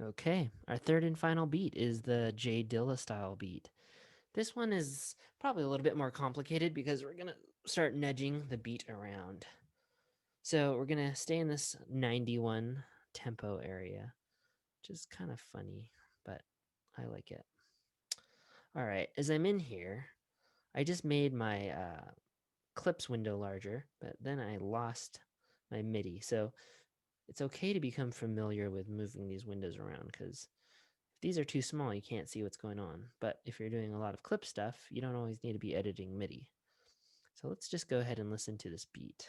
Okay, our third and final beat is the J Dilla style beat. This one is probably a little bit more complicated because we're gonna start nudging the beat around. So we're gonna stay in this 91 tempo area, which is kind of funny, but I like it. All right, as I'm in here, I just made my clips window larger, but then I lost my MIDI. So it's okay to become familiar with moving these windows around because if these are too small, you can't see what's going on. But if you're doing a lot of clip stuff, you don't always need to be editing MIDI. So let's just go ahead and listen to this beat.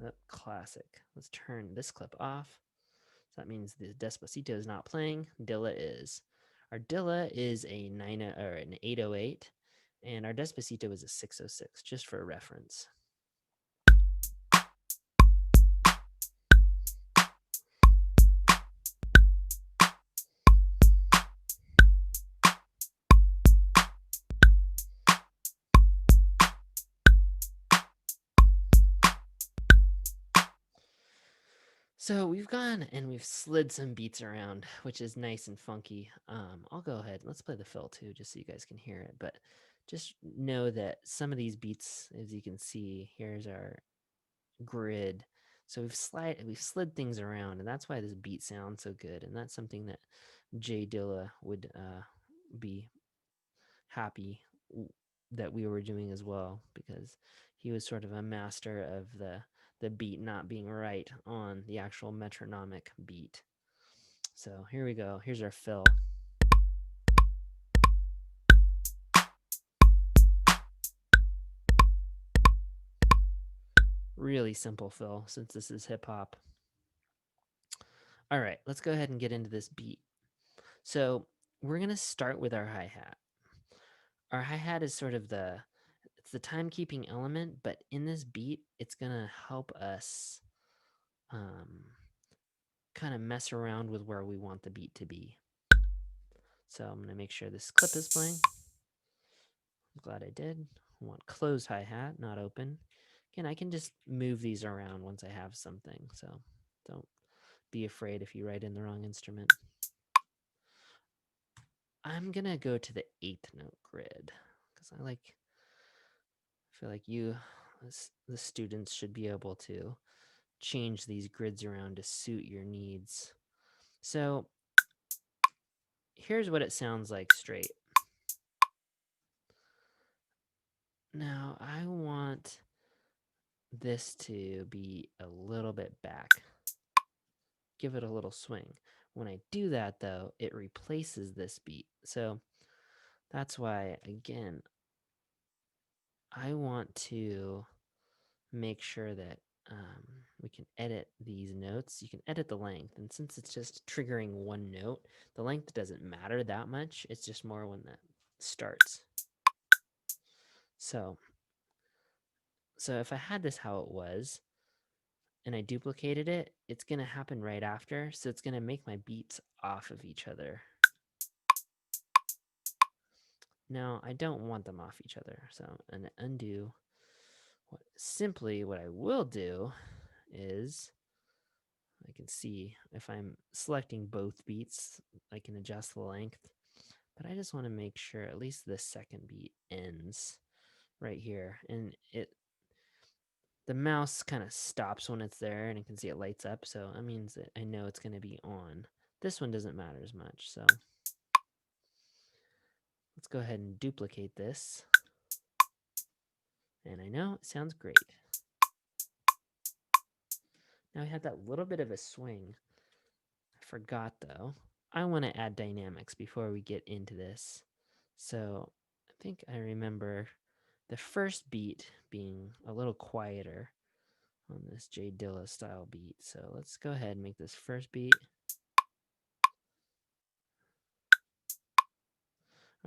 Oh, classic. Let's turn this clip off. So that means the Despacito is not playing. Dilla is. Our Dilla is a 808, and our Despacito is a 606, just for reference. So we've gone and we've slid some beats around, which is nice and funky. I'll go ahead. Let's play the fill too, just so you guys can hear it. But just know that some of these beats, as you can see, here's our grid. So we've slid things around, and that's why this beat sounds so good. And that's something that Jay Dilla would be happy that we were doing as well, because he was sort of a master of the beat not being right on the actual metronomic beat. So here we go. Here's our fill. Really simple fill since this is hip hop. All right, let's go ahead and get into this beat. So we're going to start with our hi-hat. Our hi-hat is sort of it's the timekeeping element, but in this beat, it's going to help us kind of mess around with where we want the beat to be. So I'm going to make sure this clip is playing. I'm glad I did. I want closed hi-hat, not open. Again, I can just move these around once I have something, so don't be afraid if you write in the wrong instrument. I'm going to go to the 8th note grid because I feel like you, the students, should be able to change these grids around to suit your needs. So here's what it sounds like straight. Now I want this to be a little bit back. Give it a little swing. When I do that, though, it replaces this beat. So that's why, again, I want to make sure that we can edit these notes. You can edit the length. And since it's just triggering one note, the length doesn't matter that much. It's just more when that starts. So if I had this how it was, and I duplicated it, it's going to happen right after. So it's going to make my beats off of each other. Now, I don't want them off each other. So I'm going to undo. What I will do is I can see if I'm selecting both beats, I can adjust the length. But I just want to make sure at least this second beat ends right here. And the mouse kind of stops when it's there, and you can see it lights up. So that means that I know it's going to be on. This one doesn't matter as much. So let's go ahead and duplicate this. And I know it sounds great. Now I had that little bit of a swing. I forgot though. I want to add dynamics before we get into this. So I think I remember the first beat being a little quieter on this J Dilla style beat. So let's go ahead and make this first beat.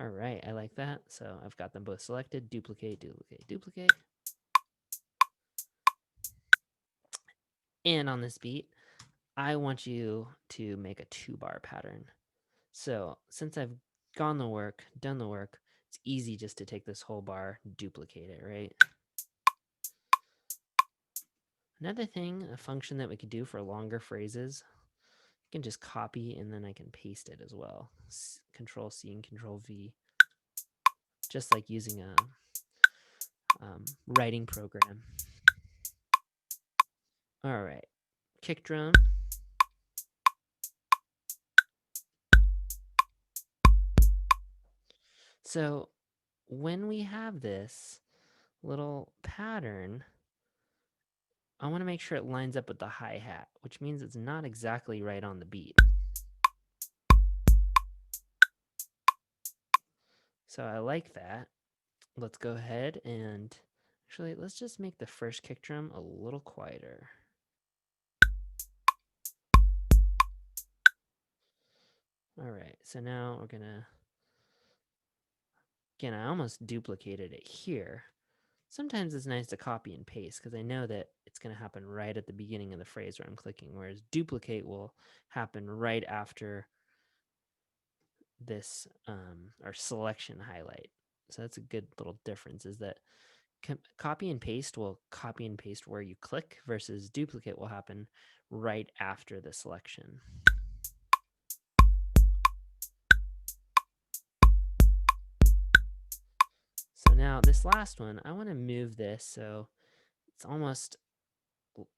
All right, I like that. So I've got them both selected. Duplicate, duplicate, duplicate. And on this beat, I want you to make a 2-bar pattern. So since I've done the work, it's easy just to take this whole bar, duplicate it, right? Another thing, a function that we could do for longer phrases can just copy and then I can paste it as well. Control C and Control V, just like using a writing program. All right, kick drum. So when we have this little pattern, I want to make sure it lines up with the hi-hat, which means it's not exactly right on the beat. So I like that. Let's go ahead and actually, let's just make the first kick drum a little quieter. All right, so now we're gonna, again, I almost duplicated it here. Sometimes it's nice to copy and paste because I know that it's going to happen right at the beginning of the phrase where I'm clicking, whereas duplicate will happen right after this our selection highlight. So that's a good little difference, is that copy and paste will copy and paste where you click versus duplicate will happen right after the selection. So now this last one, I want to move this so it's almost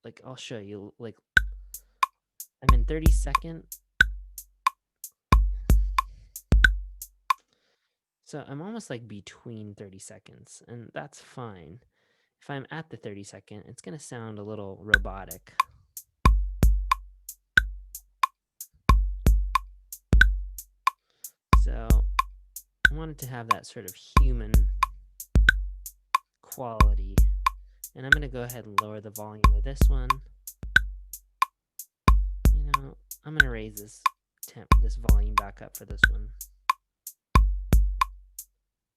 like, I'll show you, like I'm in 32nd. So I'm almost like between 30 seconds, and that's fine. If I'm at the 32nd, it's going to sound a little robotic. So I wanted to have that sort of human quality. And I'm going to go ahead and lower the volume of this one. You know, I'm going to raise this this volume back up for this one.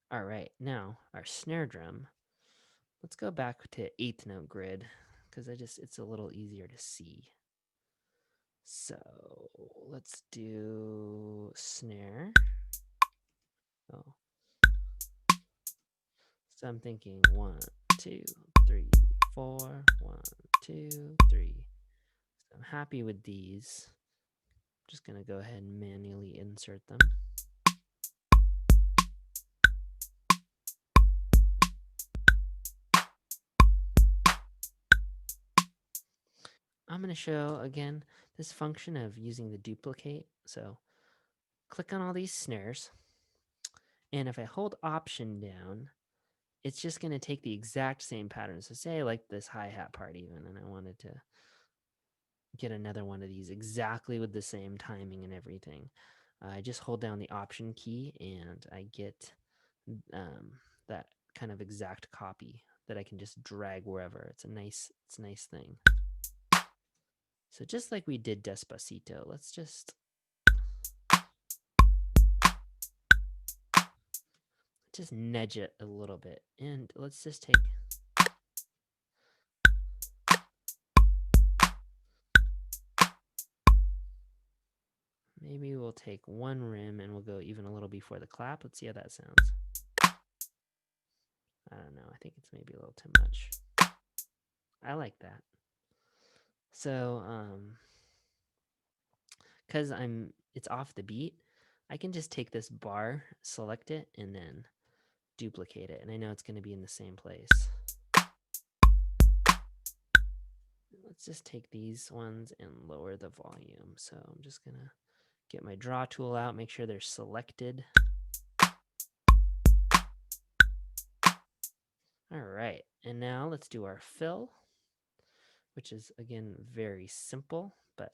All right, now our snare drum. Let's go back to 8th note grid because it's a little easier to see. So let's do snare. Oh. So I'm thinking 1, 2, 3, 4, 1, 2, 3. So I'm happy with these. I'm just going to go ahead and manually insert them. I'm going to show, again, this function of using the duplicate. So click on all these snares. And if I hold Option down, it's just going to take the exact same pattern. So say I like this hi-hat part even, and I wanted to get another one of these exactly with the same timing and everything. I just hold down the Option key and I get that kind of exact copy that I can just drag wherever. It's a nice thing. So just like we did Despacito, let's just nudge it a little bit, and let's just take maybe we'll take one rim and we'll go even a little before the clap. Let's see how that sounds. I don't know. I think it's maybe a little too much. I like that. So, because it's off the beat, I can just take this bar, select it, and then duplicate it. And I know it's going to be in the same place. Let's just take these ones and lower the volume. So I'm just going to get my draw tool out, make sure they're selected. All right, and now let's do our fill, which is, again, very simple, but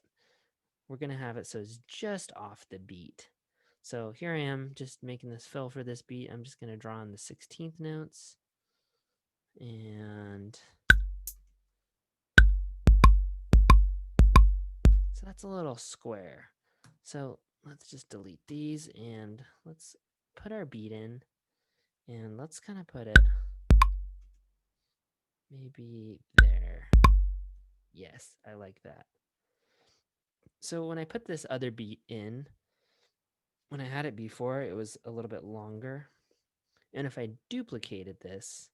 we're going to have it so it's just off the beat. So here I am just making this fill for this beat. I'm just going to draw on the 16th notes. And so that's a little square. So let's just delete these and let's put our beat in. And let's kind of put it maybe there. Yes, I like that. So when I put this other beat in, when I had it before, it was a little bit longer. And if I duplicated this,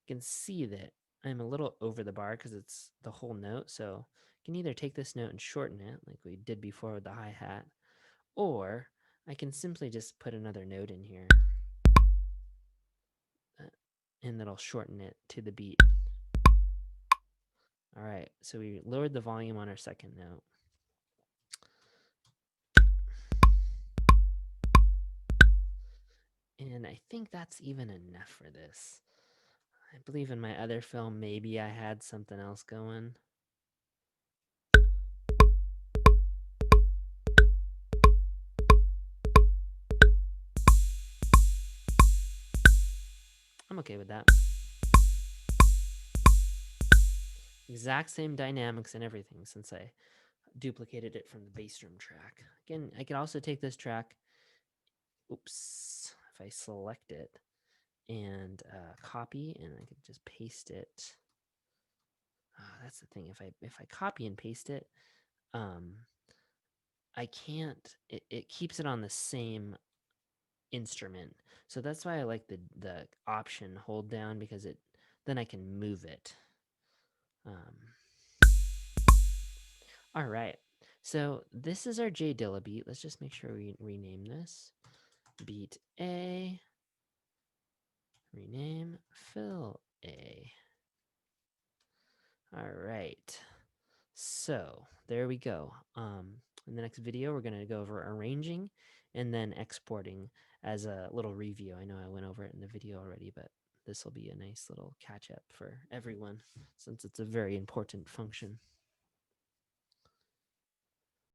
you can see that I'm a little over the bar because it's the whole note, so I can either take this note and shorten it, like we did before with the hi-hat, or I can simply just put another note in here, uh, and that'll shorten it to the beat. All right, so we lowered the volume on our second note. And I think that's even enough for this. I believe in my other film, maybe I had something else going. I'm okay with that. Exact same dynamics and everything since I duplicated it from the bass drum track. Again, I could also take this track, oops, if I select it and copy, and I could just paste it. That's the thing. If I copy and paste it, I can't. It keeps it on the same instrument, so that's why I like the option hold down because then I can move it. Um, all right. So this is our J Dilla beat. Let's just make sure we rename this. Beat A. Rename fill A. All right. So there we go. In the next video, we're going to go over arranging and then exporting as a little review. I know I went over it in the video already, but this will be a nice little catch up for everyone since it's a very important function.